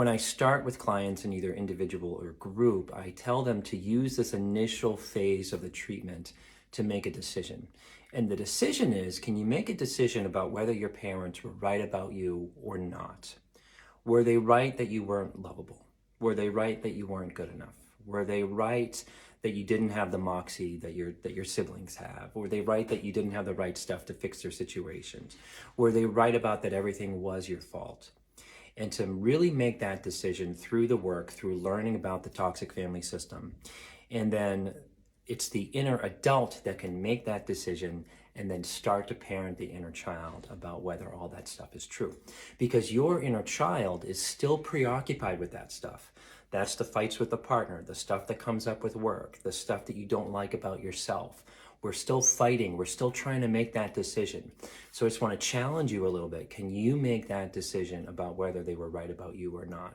when I start with clients in either individual or group, I tell them to use this initial phase of the treatment to make a decision. And the decision is, can you make a decision about whether your parents were right about you or not? Were they right that you weren't lovable? Were they right that you weren't good enough? Were they right that you didn't have the moxie that your siblings have? Were they right that you didn't have the right stuff to fix their situations? Were they right about that everything was your fault? And to really make that decision through the work, through learning about the toxic family system. And then it's the inner adult that can make that decision and then start to parent the inner child about whether all that stuff is true. Because your inner child is still preoccupied with that stuff. That's the fights with the partner, the stuff that comes up with work, the stuff that you don't like about yourself. We're still fighting. We're still trying to make that decision. So I just want to challenge you a little bit. Can you make that decision about whether they were right about you or not?